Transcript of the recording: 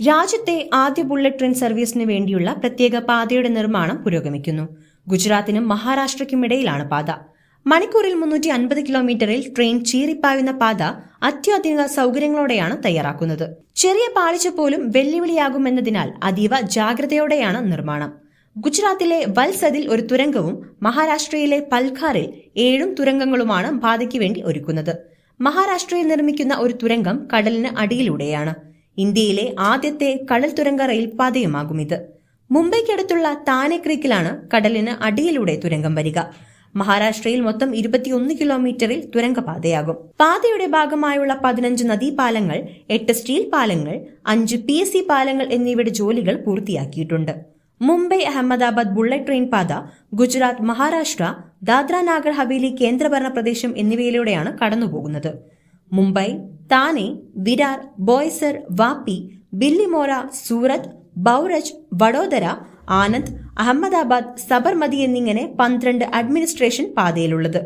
രാജ്യത്തെ ആദ്യ bullet train സർവീസിന് വേണ്ടിയുള്ള പ്രത്യേക പാതയുടെ നിർമ്മാണം പുരോഗമിക്കുന്നു. ഗുജറാത്തിനും മഹാരാഷ്ട്രയ്ക്കുമിടയിലാണ് പാത. മണിക്കൂറിൽ 350 കിലോമീറ്ററിൽ ട്രെയിൻ ചീറിപ്പായുന്ന പാത അത്യാധുനിക സൗകര്യങ്ങളോടെയാണ് തയ്യാറാക്കുന്നത്. ചെറിയ പാളിച്ച പോലും വെല്ലുവിളിയാകുമെന്നതിനാൽ അതീവ ജാഗ്രതയോടെയാണ് നിർമ്മാണം. ഗുജറാത്തിലെ വൽസദിൽ ഒരു തുരങ്കവും മഹാരാഷ്ട്രയിലെ പൽഘാറിൽ 7 തുരങ്കങ്ങളുമാണ് പാതയ്ക്ക് വേണ്ടി ഒരുക്കുന്നത്. മഹാരാഷ്ട്രയിൽ നിർമ്മിക്കുന്ന ഒരു തുരങ്കം കടലിന് അടിയിലൂടെയാണ്. ഇന്ത്യയിലെ ആദ്യത്തെ കടൽ തുരങ്ക റെയിൽപാതയുമാകും ഇത്. മുംബൈക്കടുത്തുള്ള താനെ ക്രീക്കിലാണ് കടലിന് അടിയിലൂടെ തുരങ്കം വരിക. മഹാരാഷ്ട്രയിൽ മൊത്തം 21 കിലോമീറ്ററിൽ തുരങ്കപാതയാകും. പാതയുടെ ഭാഗമായുള്ള 15 നദീപാലങ്ങൾ, 8 സ്റ്റീൽ പാലങ്ങൾ, 5 PSC പാലങ്ങൾ എന്നിവയുടെ ജോലികൾ പൂർത്തിയാക്കിയിട്ടുണ്ട്. മുംബൈ അഹമ്മദാബാദ് ബുള്ളറ്റ് ട്രെയിൻ പാത ഗുജറാത്ത്, മഹാരാഷ്ട്ര, ദാദ്ര നാഗർ ഹവേലി കേന്ദ്രഭരണ പ്രദേശം എന്നിവയിലൂടെയാണ് കടന്നുപോകുന്നത്. മുംബൈ, താനെ, വിരാർ, ബോയ്സർ, വാപ്പി, ബില്ലിമോറ, സൂറത്ത്, ബൗറജ്, വഡോദര, ആനന്ദ്, അഹമ്മദാബാദ്, സബർമതി എന്നിങ്ങനെ 12 അഡ്മിനിസ്ട്രേഷൻ പാതയിലുള്ളത്.